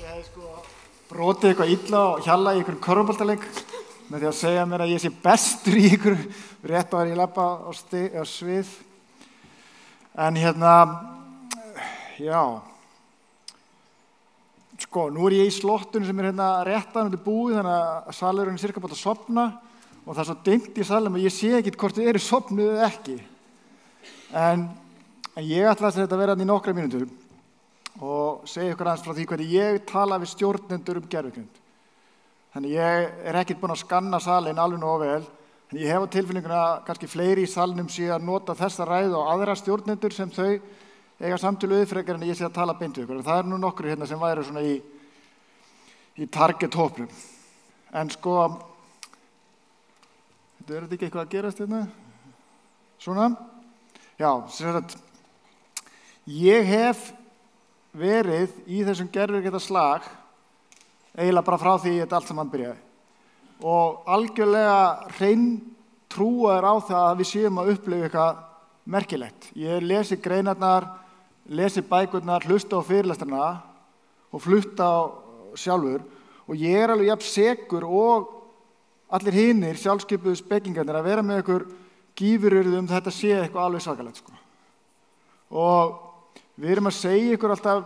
hefði sko brotið eitthvað illa og hjalla í einhverjum körfuboltaleik með því að segja mér að ég sé bestur í ykkur rétt á að ég labba á svið. En já, sko, nú ég í slottunum sem rétt að undir búið, þannig að salurinn cirka búið að sofna og það er svo dimmt í salnum að ég sé ekkert hvort þið eru sofnuð eða ekki. En ég ætla að þetta vera í nokkra mínútur og segja ykkur aðeins frá því hvernig ég tala við stjórnendur gervigreind. Þannig ég ekkert búinn að skanna salinn alveg nógu vel, en ég hef á tilfinninguna að kannski fleiri í salnum sé að nota þessa ræðu og aðra stjórnendur sem þau eiga samtölu við frekar en ég sé að tala beint við ykkur. Það er nú nokkru sem væru svona í target hópnum. En sko, þetta ekki eitthvað að gerast Svona? Já, sem sagt, ég hef verið í þessum gervigreindar eiginlega bara frá því þetta allt saman byrjaði. Og algjörlega trúaður á það að við séum að upplifa eitthvað merkilegt. Ég lesi greinarnar, lesi bækurnar, hlusta á fyrirlestrana og flutta á sjálfur og ég alveg jafn sekur og allir hinir sjálfskipuðu spekingarnir að vera með ykkur gífuryrði þetta sé eitthvað alveg svakalegt sko. Og við erum að segja ykkur alltaf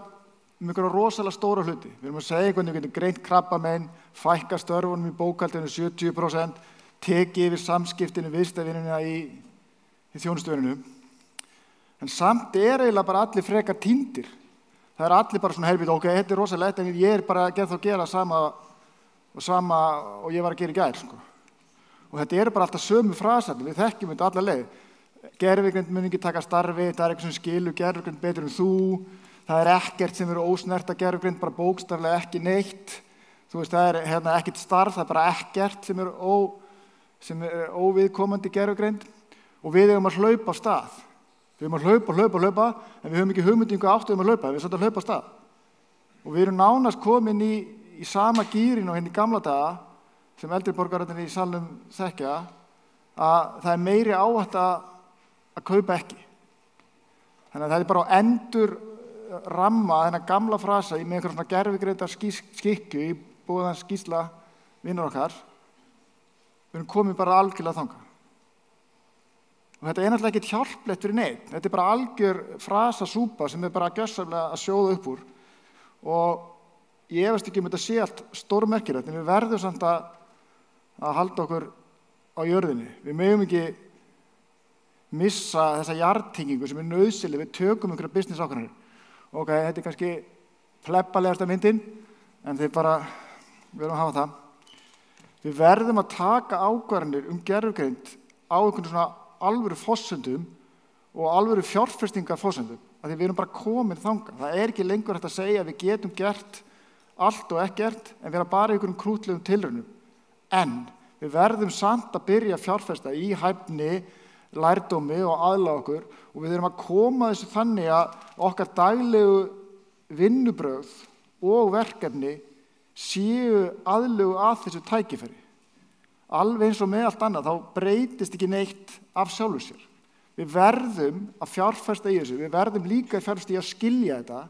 ykkur rosalega stóra hluti. Við erum að segja hvernig við getum greint krabbamein, fækka störfunum í bókhaldinu 70%, tekið yfir samskiptinu viðskiptavinina í þjónustuvininu. En samt eiginlega bara allir frekar týndir. Það er allir bara svona herbít, ok, þetta er rosalegt, en ég bara að gera sama og ég var að gera í gær, sko. Og þetta eru bara alltaf sömu frasarnir, við þekkjum þetta alla leið. Gervigreind mun ekki taka starfi, það er eitthvað sem skilur gervigreind betur en þú, það er ekkert sem eru ósnerta gervigreind, bara bókstaflega ekki neitt. Þú veist, það er ekkert starf, það er bara ekkert sem er óviðkomandi gervigreind og við eigum að hlaupa á stað. Við eigum að hlaupa, en við höfum ekki hugmyndingu áttu að hlaupa, við erum að hlaupa á stað. Og við erum nánast komin í sama gírinn og í gamla daga, sem eldri borgararnir í salnum þekkja, að það er meiri áhætta að kaupa ekki. Þannig að það er bara á endur ramma þennan gamla frasa með einhverjum svona gervigreindar skikku í búðan skýrsla vinur okkar. Við erum komin bara algjörlega þangað. Og þetta er náttúrulega ekkert hjálplegt fyrir neitt. Þetta er bara algjör frasasúpa sem er bara gjörsamlega að sjóða upp úr. Og ég efast ekki þetta sé allt stórmerkilegt, en við verðum samt að halda okkur á jörðinni. Við megum ekki missa þessa jarðtengingu sem er nauðsynleg, við tökum einhverja business ákvarðanir. Ok, þetta er kannski plebbalegasta myndin, en við verðum að hafa það. Við verðum að taka ákvarðanir gervigreind á einhvern svona alvöru forsendum og alvöru fjárfestingarforsendum, af því við erum bara komin þangað. Það er ekki lengur hægt að segja að við getum gert allt og ekkert, en við erum bara í einhverjum krútlegum tilraunum. En við verðum samt að byrja að fjárfesta í hæfni, lærdómi og aðlaga okkur og við erum að koma þessu þannig að okkar daglegu vinnubrögð og verkefni séu aðlögu að þessu tækifæri. Alveg eins og með allt annað, þá breytist ekki neitt af sjálfu sér. Við verðum að fjárfesta í þessu, við verðum líka að fjárfesta í að skilja þetta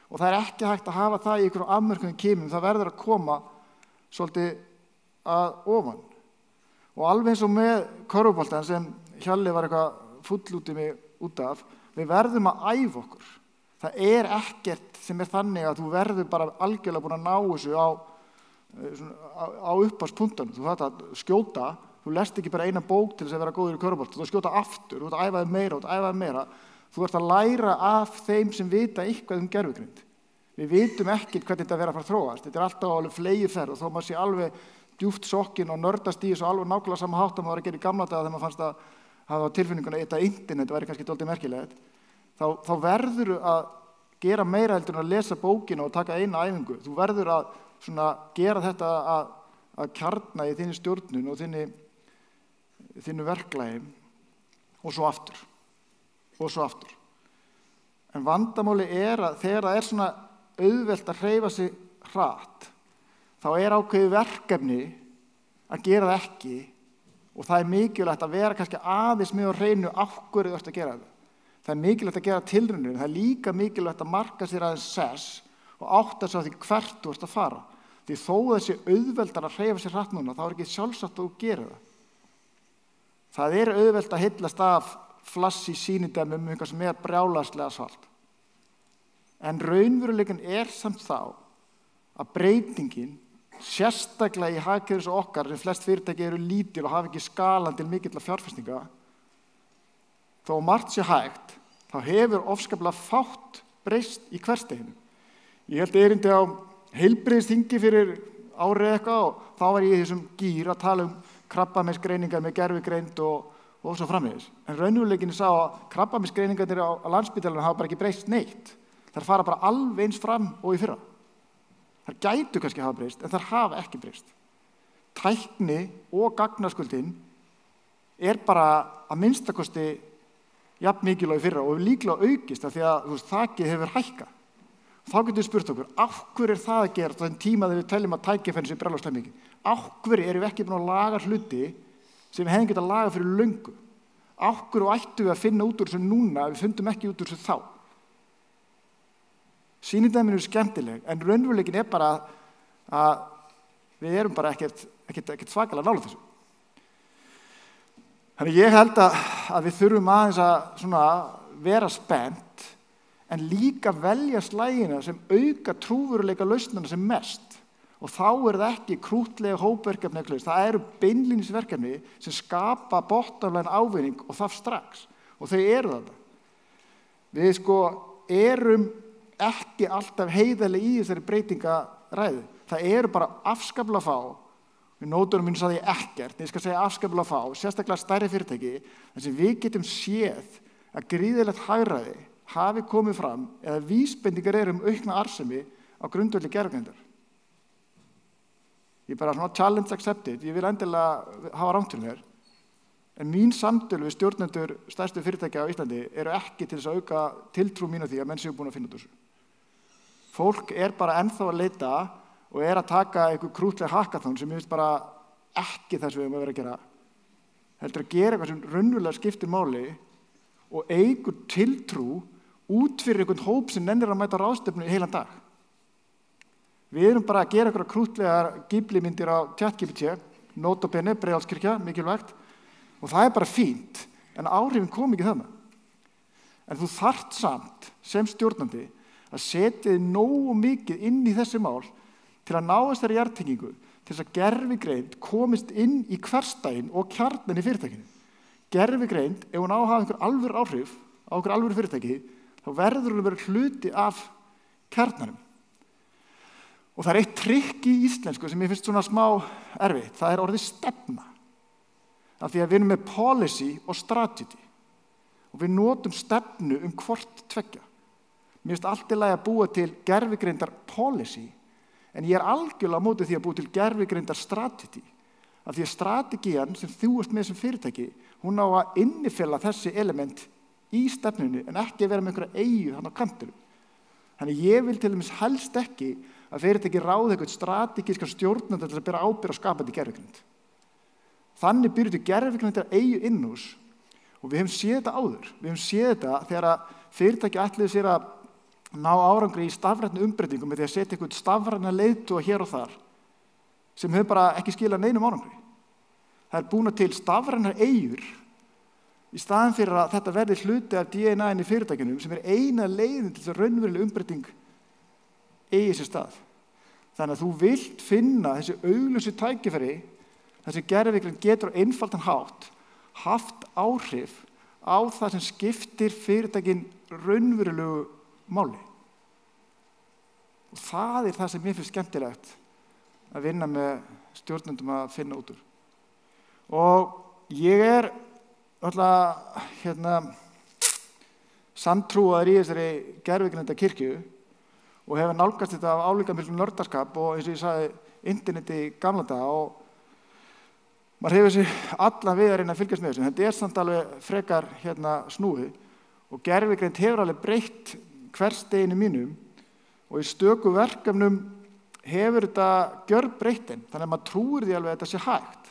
og það er ekki hægt að hafa það í einhverjum afmörkuðum kímum, það verður að koma svolítið að ofan. Og alveg eins og með körfuboltann sem Hjalli var eitthvað fúll út í mig út af, við verðum að æfa okkur. Það er ekkert sem er þannig að þú verður bara algjörlega búin að ná þessu á upphafspunktunum. Þú þarft að skjóta, þú lest ekki bara eina bók til þess að vera góður í körfubolta, þú skjóta aftur, þú ert að æfa þig meira, þú ert að læra af þeim sem vita eitthvað gervigreind. Við vitum ekkert hvernig þetta vera að fara að þróast, þetta er alltaf alveg fleygiferð og þó maður sé alveg djúpt sokkin og nördast í þessu alveg nákvæmlega sama hátt að maður var að gera í gamla daga þegar maður fannst að hafa tilfinninguna að internet væri kannski dálítið merkilegt, þá verður að gera meira heldur en að lesa bókina og taka eina æfingu. Þú verður að gera þetta að kjarna í þinni stjórnun og þinni verklagi og svo aftur. En vandamáli er að þegar það er svona auðvelt að hreyfa sig hratt, þá er ákveðið verkefni að gera það ekki og það er mikilvægt að vera kannski aðeins með á hreinu af hverju þú ert að gera það. Það er mikilvægt að gera tilraunir, það er líka mikilvægt að marka sér aðeins sess og átta sig á því hvert þú ert að fara. Því þó þessi auðveldar að hreyfa sér hratt núna, þá ekki sjálfsagt að þú gerir það. Það auðvelt að heillast af flassi sýnidæmum eitthvað sem brjálæðislega svalt. En raunveruleikin samt þá að breytingin, sérstaklega í hagkerfi eins og okkar, sem flest fyrirtæki eru lítil og hafa ekki skalan til mikilla fjárfestinga, þó margt sé hægt, þá hefur ofskaplega fátt breyst í hversdeginu. Ég held erindi á heilbrigðisþingi fyrir árið eitthvað og þá var ég í þessum gír að tala krabbameinsgreiningar með gervigreind og svo framvegis. En raunveruleikinni sá að krabbameinsgreiningarnir á Landspítalanum hafa bara ekki breyst neitt. Þær fara bara alveg eins fram og í fyrra. Þær gætu kannski hafa breyst, en þær hafa ekki breyst. Tækni og gagnaskuldin bara að minnstakosti jafn mikilvæg í fyrra og líklega aukist af því að þakið hefur hækkað. Þá getum við spurt okkur, af hverju það að gera þann tíma þegar við teljum að tækifærin sé brjálæðislega mikið? Af hverju erum við ekki búin að laga hluti sem við hefðum getað lagað fyrir löngu? Af hverju ættum við að finna út úr þessu núna ef við fundum ekki út úr þessu þá? Sýnidæmin eru skemmtileg, en raunveruleikin bara að við erum bara ekkert svakalega nálægt þessu. Þannig ég held að við þurfum aðeins að vera spennt, en líka velja slagina sem auka trúveruleika lausnana sem mest. Og þá það ekki krúttlega hópverkefni, það eru beinlínisverkefni sem skapa bottomline ávinning og það strax. Og þau eru þetta. Við erum ekki alltaf heiðarlega í þessari breytingaræðu. Það eru bara afskaplega fá. Í nótunum mínu sagði ég ekkert, ég skal segja afskaplega fá, sérstaklega stærri fyrirtæki, þar sem við getum séð að gríðilegt hagræði hafi komið fram eða vísbendingar aukna arðsemi á grundvelli gervigreindar. Ég bara challenge accepted, ég vil endilega hafa rangt fyrir mér, en mín samtöl við stjórnendur stærstu fyrirtækja á Íslandi eru ekki til þess að auka tiltrú mín á því að menn séu búin að finna út úr þessu. Fólk bara ennþá að leita og að taka einhver krútleg hackathon sem ég finnst bara ekki þess við að vera að gera. Heldur að gera eitthvað sem raunverulega skiptir máli og eigur tiltrú út fyrir einhvern hóp sem nennir að mæta ráðstefnu í heilan dag. Við erum bara að gera einhverja krútlegar Ghibli-myndir á ChatGPT, nota bene, Breiðholtskirkja, mikilvægt, og það bara fínt, en áhrifin kom ekki þarna. En þú þarft samt, sem stjórnandi, að setja þig nógu mikið inn í þessi mál til að ná þessari jarðtengingu, til þess að gervigreind komist inn í hversdaginn og kjarninn í fyrirtækinu. Gervigreind, ef hún á að hafa einhver alvöru áhrif á einhver alvöru fyrirtæki, þá verður hún að vera hluti af kjarnanum. Og það eitt trikk í íslensku sem ég finnst smá erfitt, það orðið stefna. Af því að við erum með policy og strategy. Og við notum stefnu hvort tveggja. Mér finnst allt í lagi að búa til gervigreindar policy, en ég algjörlega á móti því að búa til gervigreindar strategy. Af því að strategían sem þú ert með sem fyrirtæki, hún á að innifela þessi element í stefnunni, en ekki vera með einhverja eyju þarna á kantinum. Þannig ég vil til dæmis helst ekki að fyrirtæki ráði eitthvað strategíska stjórnanda til að bera ábyrgð á skapandi gervigreind. Þannig býr til gervigreindar eyju innús, og við höfum séð þetta áður. Við höfum séð þetta þegar að fyrirtæki ætluðu sér að ná árangri í stafrænni umbreytingum með því að setja eitthvað stafræna leiðtoga hér og þar, sem hefur bara ekki skilað neinum árangri. Það búna til stafrænar eyjur í staðan fyrir að þetta verði hluti af DNA-inu í fyrirtækjunum sem eina leiðin til þess að raunveruleg umbreyting eigi sér stað. Þannig að þú vilt finna þessi augljósu tækifæri, þessi gervigreind getur á einfaldan hátt haft áhrif á það sem skiptir fyrirtækin raunverulegu máli. Og það það sem mér finnst skemmtilegt að vinna með stjórnendum að finna út úr. Og ég alltaf samtrúaður í þessari gervigreinda kirkju og hefur nálgast þetta af álíka miklum nördaskap og eins og ég sagði, interneti í gamla daga og maður hefur þessi allan við að reyna að fylgjast með þessu. Þetta samt alveg frekar snúið og gervigreind hefur alveg breytt hversdeginu mínum og í stöku verkefnum hefur þetta gjörbreytt þeim. Þannig að maður trúir því alveg að þetta sé hægt.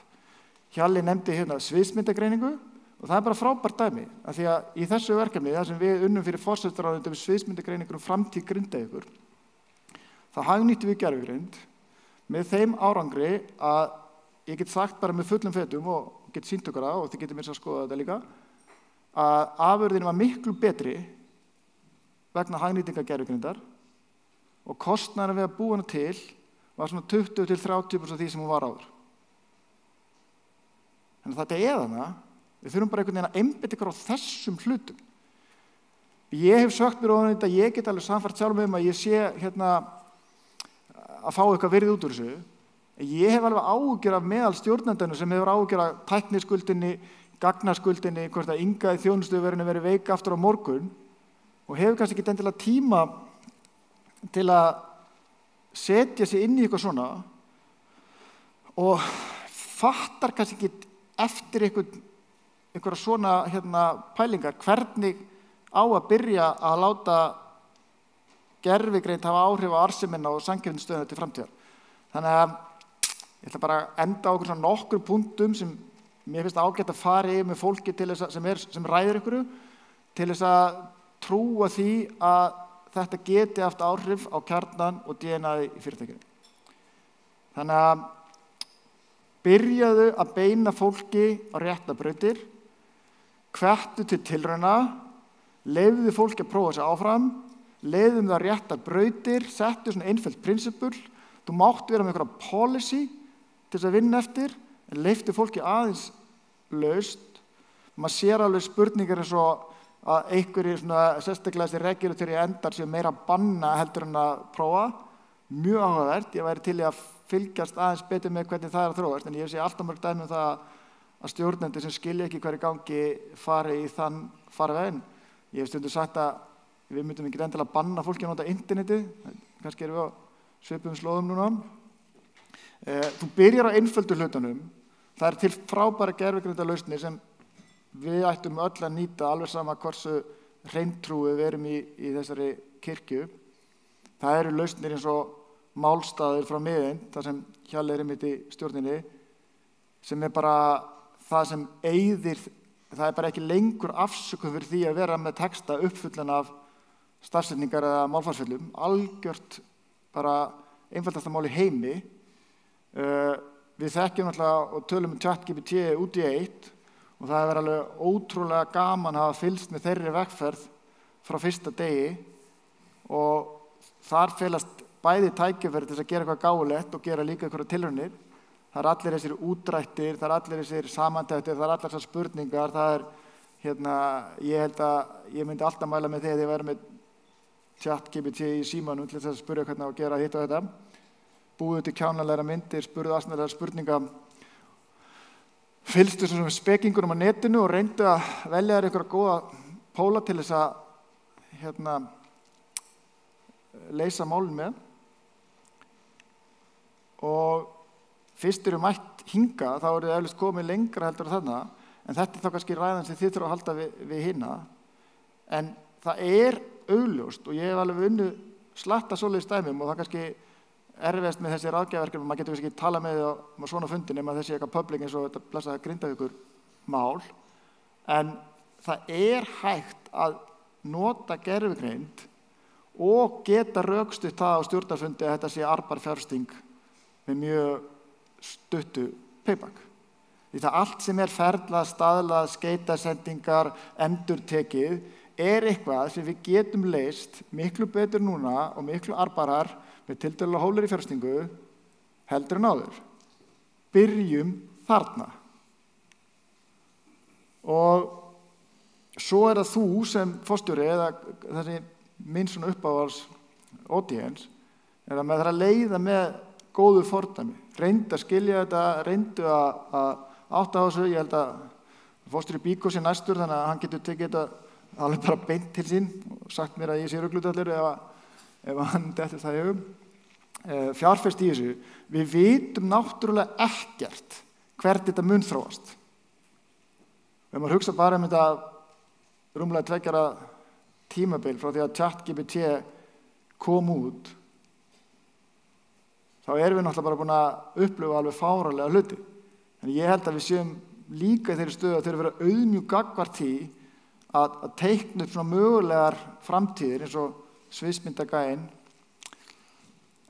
Hjalli nefndi sviðsmyndagreiningu og það bara frábært dæmi. Af því að í þessu verkefni, þar sem við unnum fyrir forsætisráðuneytið við sviðsmyndagreiningur framtíð Grindavíkur, þá hagnýttum við gervigreind með þeim árangri að ég get sagt bara með fullum fetum og get sýnt okkur það og þið getur mér að skoða þetta líka að afurðin var miklu betri vegna hagnýtingar gervigreindar og kostnaðurinn við að búa hana til var svona 20-30% af því sem hún var áður. Þannig að þetta þarna, við þurfum bara einhvern veginn að einbeita ykkur á þessum hlutum. Ég hef sögt mér ofan þetta, ég get alveg samfært sjálf með að ég sé að fá eitthvað virði út úr þessu. Ég hef alveg áhyggjur af meðal stjórnendanu sem hefur áhyggjur af tækniskuldinni, gagnaskuldinni, hvort að Inga í þjónustuverinu verið veik aftur á morgun og hefur kannski ekki endilega tíma til að setja sig inn í eitthvað svona og fattar kannski ekki eftir einhverja svona pælingar hvernig á að byrja að láta gervigreind hafa áhrif á arðsemina og samkeppnisstöðuna til framtíðar. Þannig að ég ætla bara að enda á okkur svona nokkur punktum sem mér finnst ágætt að fara yfir með fólki til þess að, sem ræðir ykkur til þess að trúa því að þetta geti haft áhrif á kjarnan og DNA-ið í fyrirtækinu. Þannig að byrjaðu að beina fólki á réttar brautir, hvettu til tilrauna, leyfðu fólki að prófa sig áfram, leiðum það réttar brautir, settu svona einföld prinsipul, þú mátt vera með einhverja policy til þess að vinna eftir, en leyftu fólki aðeins laust. Maður sér alveg spurningar eins og að einhverjir sérstaklega þessi regulatóri endar séu meira að banna heldur en að prófa. Mjög áhugavert, ég væri til í að fylgjast aðeins betur með hvernig það að þróast, en ég sé alltaf mörg dæmi það að stjórnendur sem skilja ekki hverju gangi fari í þann farveginn. Ég hef stundum sagt að við myndum ekki endilega banna fólki að nota internetið, kannski erum við á svipuðum slóðum núna. Þú byrjar á einföldu hlutunum, það er til frábæra gervigreindarlausnir sem við ættum öll að nýta alveg sama hversu hreintrúið við erum í þessari kirkju. Það eru lausnir eins og málstaðir frá miðin, það sem Hjalli er einmitt í stjórninni, sem er bara það sem eyðir, það er bara ekki lengur afsökun fyrir því að vera með texta uppfullan af stafsetningar eða málfarsföllum, algjört bara einfaldasta mál í heimi. Við þekkjum náttúrulega og tölum ChatGPT út í eitt og það hefur alveg ótrúlega gaman að hafa fylgst með þeirri vegferð frá fyrsta degi og þar felast bæði tækifæri til að gera eitthvað gáfulegt og gera líka einhverjar tilraunir. Það er allir þessir útdrættir, það er allir þessir samantættir, það er allar þessar spurningar, það er, ég held að ég myndi alltaf mæla með þegar ég væri með ChatGPT í símanum til þess að spyrja hvernig á að gera hitt og þetta. Búðu til kjánalega myndir, spurðu aðsnaðlega spurninga, fylgstu svona spekingunum á netinu og reyndu að velja þér einhverja góða póla til þess að leysa málin með. Og fyrst eru mætt hinga, þá eru þið eflaust komið lengra heldur þarna, en þetta er þá kannski ræðan sem þið þurfa að halda við hina. En það er augljóst og ég hef alveg unnið slatta svoleiðis dæmum og það kannski erfiðast með þessi ráðgjafarverkefni, maður getur ekki tala með á svona fundi nema þessi eitthvað public eins og þetta blessaða Grindavíkur mál. En það er hægt að nota gervigreind og geta rökstutt það á stjórnarfundi að þetta sé arðbær fjárfesting með mjög stuttu payback. Því það allt sem er ferlað, staðlað, skeytasendingar, endurtekið er eitthvað sem við getum leyst miklu betur núna og miklu arðbærar með tiltölulega hóflegri fjárfestingu heldur en áður. Byrjum þarna. Og svo er það þú sem forstjóri eða þessi minn svona uppáhals audience er að með það að leiða með góðu fordæmi. Reyndu að skilja þetta, reyndu að átta á þessu. Ég held að forstjóri Bíkó sé næstur þannig að hann getur tekið þetta alveg bara beint til sín og sagt mér að ég sé ruglutallur ef hann dettur það í hugum. Fjárfest í þessu. Við vitum náttúrulega ekkert hvert þetta mun þróast. Ef maður hugsa bara þetta rúmlega 2 ára tímabil frá því að ChatGPT kom út, þá erum við náttúrulega bara búin að upplifa alveg fáránlega hluti. En ég held að við séum líka í þeirri stöðu að þeir vera auðmjúk gagnvart því að teikna upp svona mögulegar framtíðir eins og sviðsmyndagæinn.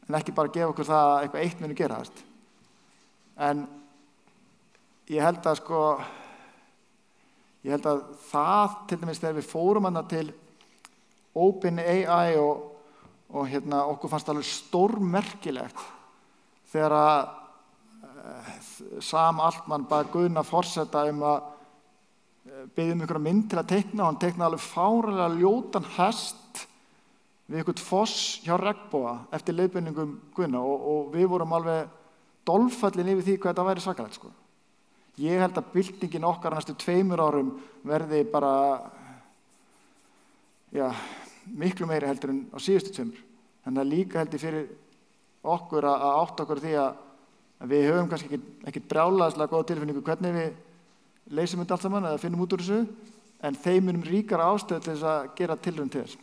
en ekki bara gefa okkur það að eitthvað eitt muni gerast. En ég held að það, til dæmis þegar við fórum hana til OpenAI og okkur fannst alveg stórmerkilegt þegar að Sam Altman bað Gunnar forseta að biðja einhverja mynd til að teikna og hann teiknaði alveg fáránlega ljótan hest við eitthvað foss hjá regnboga eftir leiðbeiningum Gunnar og við vorum alveg dolfallin yfir því hvað þetta væri svakalegt sko. Ég held að byltingin okkar næstu 2 árum verði bara miklu meiri heldur en á síðustu 2. Þannig að líka held ég fyrir okkur að átta okkur því að við höfum kannski ekki brjálæðislega góða tilfinningu hvernig við leysum þetta allt saman eða finnum út úr þessu, en þeim munum ríkara ástöðu til þess að gera tilraun til þess.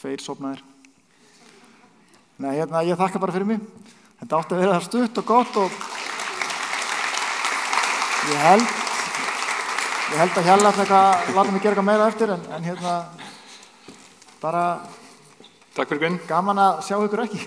2 sofnaðir. Nei, ég þakka bara fyrir mig. Þetta átti að vera stutt og gott og ég held að Hjalla láta mig gera eitthvað meira eftir en bara Takk fyrir Guðn. Gaman að sjá ykkur ekki.